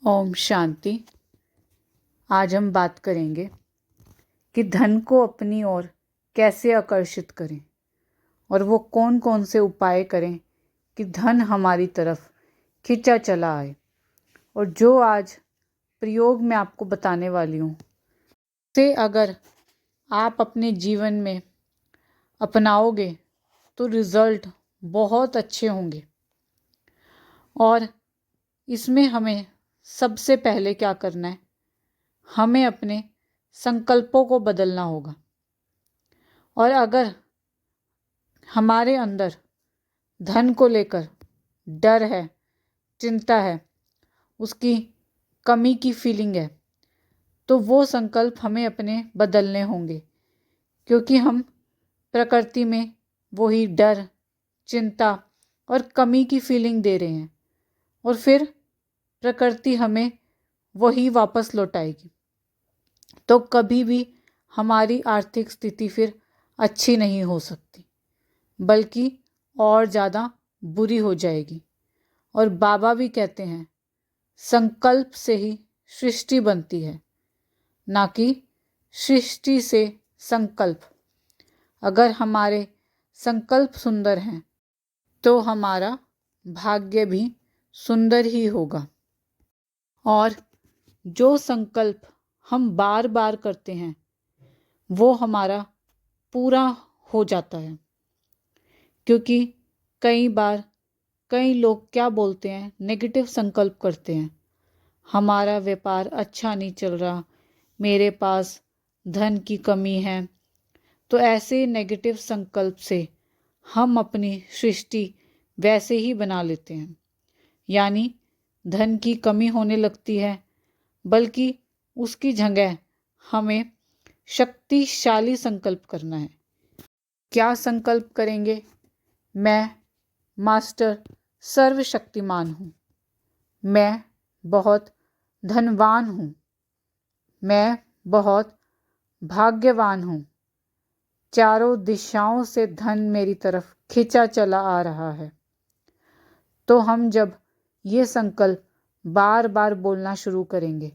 ओम शांति। आज हम बात करेंगे कि धन को अपनी ओर कैसे आकर्षित करें और वो कौन कौन से उपाय करें कि धन हमारी तरफ खिंचा चला आए। और जो आज प्रयोग मैं आपको बताने वाली हूँ उसे अगर आप अपने जीवन में अपनाओगे तो रिज़ल्ट बहुत अच्छे होंगे। और इसमें हमें सबसे पहले क्या करना है, हमें अपने संकल्पों को बदलना होगा। और अगर हमारे अंदर धन को लेकर डर है, चिंता है, उसकी कमी की फीलिंग है, तो वो संकल्प हमें अपने बदलने होंगे, क्योंकि हम प्रकृति में वही डर, चिंता और कमी की फीलिंग दे रहे हैं और फिर प्रकृति हमें वही वापस लौटाएगी। तो कभी भी हमारी आर्थिक स्थिति फिर अच्छी नहीं हो सकती, बल्कि और ज़्यादा बुरी हो जाएगी। और बाबा भी कहते हैं संकल्प से ही सृष्टि बनती है, ना कि सृष्टि से संकल्प। अगर हमारे संकल्प सुंदर हैं तो हमारा भाग्य भी सुंदर ही होगा। और जो संकल्प हम बार बार करते हैं वो हमारा पूरा हो जाता है, क्योंकि कई बार कई लोग क्या बोलते हैं, नेगेटिव संकल्प करते हैं, हमारा व्यापार अच्छा नहीं चल रहा, मेरे पास धन की कमी है। तो ऐसे नेगेटिव संकल्प से हम अपनी सृष्टि वैसे ही बना लेते हैं, यानी धन की कमी होने लगती है, बल्कि उसकी जगह हमें शक्तिशाली संकल्प करना है। क्या संकल्प करेंगे? मैं मास्टर सर्वशक्तिमान हूँ, मैं बहुत धनवान हूँ, मैं बहुत भाग्यवान हूँ, चारों दिशाओं से धन मेरी तरफ खिंचा चला आ रहा है। तो हम जब ये संकल्प बार बार बोलना शुरू करेंगे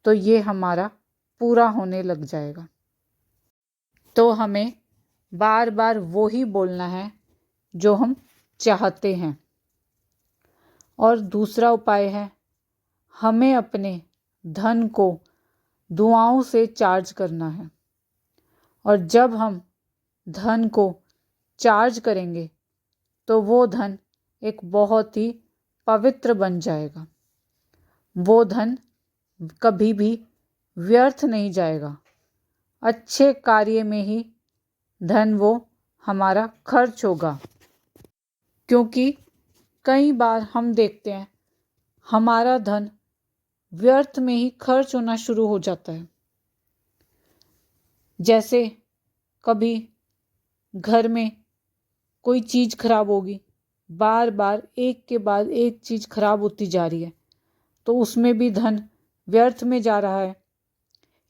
तो ये हमारा पूरा होने लग जाएगा। तो हमें बार बार वो ही बोलना है जो हम चाहते हैं। और दूसरा उपाय है, हमें अपने धन को दुआओं से चार्ज करना है। और जब हम धन को चार्ज करेंगे तो वो धन एक बहुत ही पवित्र बन जाएगा। वो धन कभी भी व्यर्थ नहीं जाएगा, अच्छे कार्य में ही धन वो हमारा खर्च होगा। क्योंकि कई बार हम देखते हैं हमारा धन व्यर्थ में ही खर्च होना शुरू हो जाता है। जैसे कभी घर में कोई चीज़ खराब होगी, बार बार एक के बाद एक चीज़ खराब होती जा रही है, तो उसमें भी धन व्यर्थ में जा रहा है।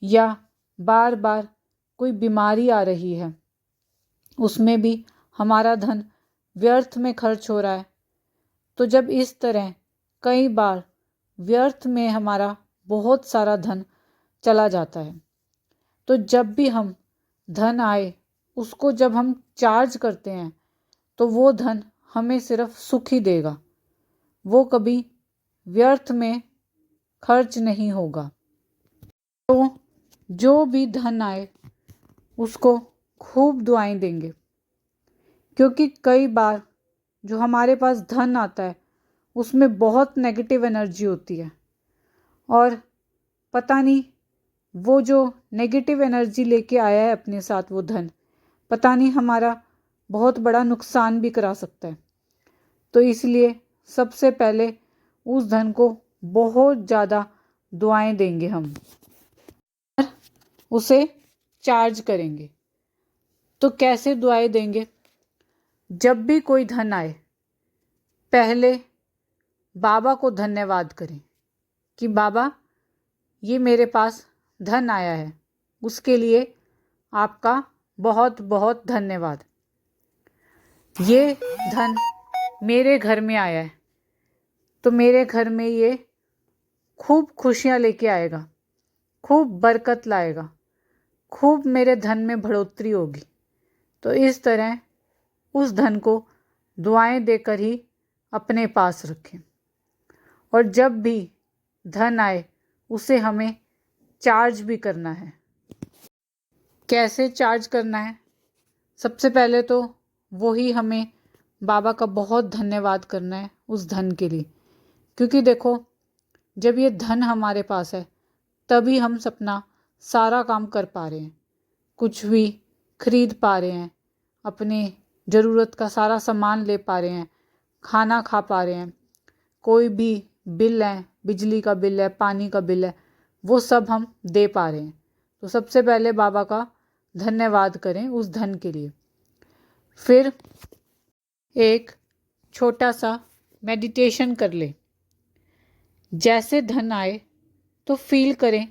या बार बार कोई बीमारी आ रही है, उसमें भी हमारा धन व्यर्थ में खर्च हो रहा है। तो जब इस तरह कई बार व्यर्थ में हमारा बहुत सारा धन चला जाता है, तो जब भी हम धन आए उसको जब हम चार्ज करते हैं तो वो धन हमें सिर्फ सुख ही देगा, वो कभी व्यर्थ में खर्च नहीं होगा। तो जो भी धन आए उसको खूब दुआएं देंगे, क्योंकि कई बार जो हमारे पास धन आता है उसमें बहुत नेगेटिव एनर्जी होती है। और पता नहीं वो जो नेगेटिव एनर्जी लेके आया है अपने साथ वो धन, पता नहीं हमारा बहुत बड़ा नुकसान भी करा सकता है। तो इसलिए सबसे पहले उस धन को बहुत ज़्यादा दुआएं देंगे हम, और उसे चार्ज करेंगे। तो कैसे दुआएं देंगे? जब भी कोई धन आए पहले बाबा को धन्यवाद करें कि बाबा ये मेरे पास धन आया है, उसके लिए आपका बहुत बहुत धन्यवाद। ये धन मेरे घर में आया है तो मेरे घर में ये खूब खुशियाँ लेके आएगा, खूब बरकत लाएगा, खूब मेरे धन में बढ़ोतरी होगी। तो इस तरह उस धन को दुआएं देकर ही अपने पास रखें। और जब भी धन आए उसे हमें चार्ज भी करना है। कैसे चार्ज करना है? सबसे पहले तो वही हमें बाबा का बहुत धन्यवाद करना है उस धन के लिए, क्योंकि देखो जब ये धन हमारे पास है तभी हम अपना सारा काम कर पा रहे हैं, कुछ भी खरीद पा रहे हैं, अपने ज़रूरत का सारा सामान ले पा रहे हैं, खाना खा पा रहे हैं, कोई भी बिल है, बिजली का बिल है, पानी का बिल है, वो सब हम दे पा रहे हैं। तो सबसे पहले बाबा का धन्यवाद करें उस धन के लिए। फिर एक छोटा सा मेडिटेशन कर ले। जैसे धन आए तो फील करें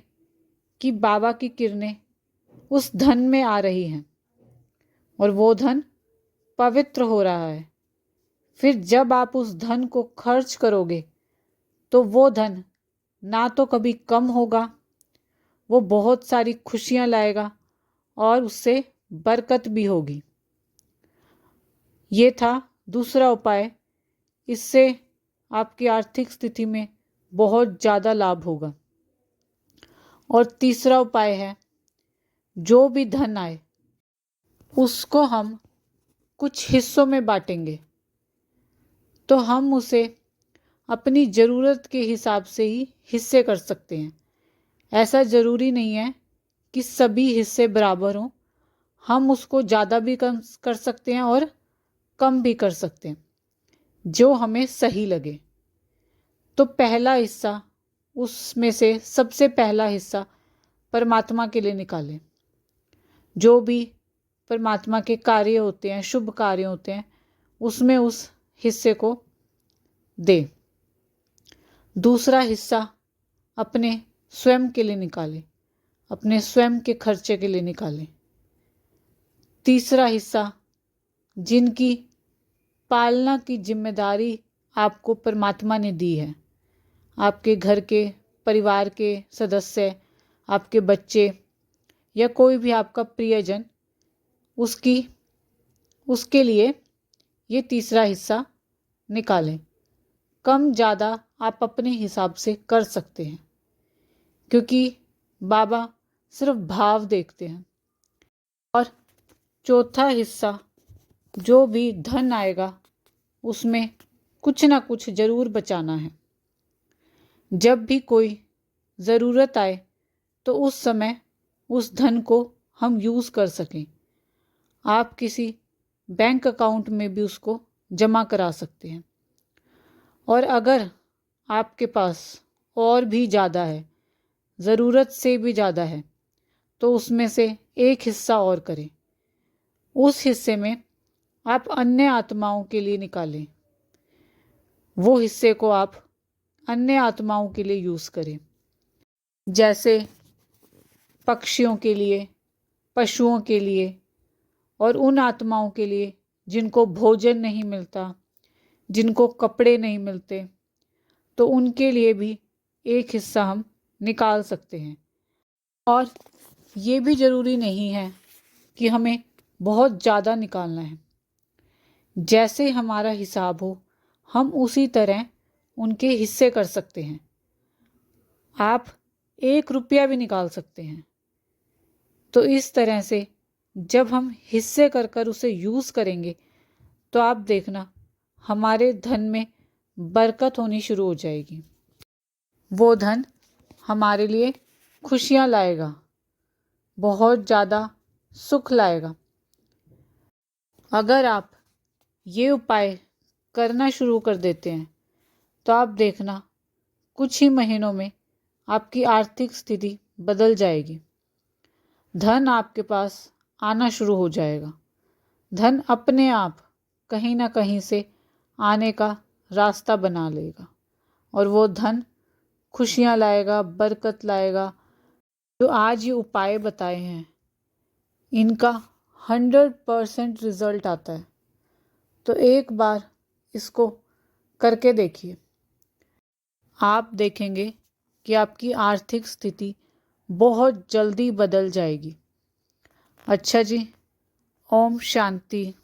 कि बाबा की किरणें उस धन में आ रही हैं और वो धन पवित्र हो रहा है। फिर जब आप उस धन को खर्च करोगे तो वो धन ना तो कभी कम होगा, वो बहुत सारी खुशियाँ लाएगा और उससे बरकत भी होगी। ये था दूसरा उपाय। इससे आपकी आर्थिक स्थिति में बहुत ज़्यादा लाभ होगा। और तीसरा उपाय है, जो भी धन आए उसको हम कुछ हिस्सों में बांटेंगे, तो हम उसे अपनी ज़रूरत के हिसाब से ही हिस्से कर सकते हैं। ऐसा ज़रूरी नहीं है कि सभी हिस्से बराबर हों, हम उसको ज़्यादा भी कम कर सकते हैं और कम भी कर सकते हैं, जो हमें सही लगे। तो पहला हिस्सा, उसमें से सबसे पहला हिस्सा परमात्मा के लिए निकालें। जो भी परमात्मा के कार्य होते हैं, शुभ कार्य होते हैं, उसमें उस हिस्से को दे। दूसरा हिस्सा अपने स्वयं के लिए निकालें, अपने स्वयं के खर्चे के लिए निकालें। तीसरा हिस्सा जिनकी पालना की जिम्मेदारी आपको परमात्मा ने दी है, आपके घर के परिवार के सदस्य, आपके बच्चे या कोई भी आपका प्रियजन, उसके लिए ये तीसरा हिस्सा निकालें। कम ज़्यादा आप अपने हिसाब से कर सकते हैं, क्योंकि बाबा सिर्फ भाव देखते हैं। और चौथा हिस्सा, जो भी धन आएगा उसमें कुछ ना कुछ ज़रूर बचाना है। जब भी कोई ज़रूरत आए तो उस समय उस धन को हम यूज़ कर सकें। आप किसी बैंक अकाउंट में भी उसको जमा करा सकते हैं। और अगर आपके पास और भी ज़्यादा है, ज़रूरत से भी ज़्यादा है, तो उसमें से एक हिस्सा और करें। उस हिस्से में आप अन्य आत्माओं के लिए निकालें। वो हिस्से को आप अन्य आत्माओं के लिए यूज़ करें, जैसे पक्षियों के लिए, पशुओं के लिए और उन आत्माओं के लिए जिनको भोजन नहीं मिलता, जिनको कपड़े नहीं मिलते, तो उनके लिए भी एक हिस्सा हम निकाल सकते हैं। और ये भी ज़रूरी नहीं है कि हमें बहुत ज़्यादा निकालना है। जैसे हमारा हिसाब हो हम उसी तरह उनके हिस्से कर सकते हैं। आप 1 रुपया भी निकाल सकते हैं। तो इस तरह से जब हम हिस्से कर कर उसे यूज़ करेंगे तो आप देखना हमारे धन में बरकत होनी शुरू हो जाएगी। वो धन हमारे लिए खुशियाँ लाएगा, बहुत ज़्यादा सुख लाएगा। अगर आप ये उपाय करना शुरू कर देते हैं तो आप देखना कुछ ही महीनों में आपकी आर्थिक स्थिति बदल जाएगी। धन आपके पास आना शुरू हो जाएगा। धन अपने आप कहीं ना कहीं से आने का रास्ता बना लेगा और वो धन खुशियाँ लाएगा, बरकत लाएगा। जो आज ये उपाय बताए हैं इनका 100% रिज़ल्ट आता है। तो एक बार इसको करके देखिए, आप देखेंगे कि आपकी आर्थिक स्थिति बहुत जल्दी बदल जाएगी। अच्छा जी, ओम शांति।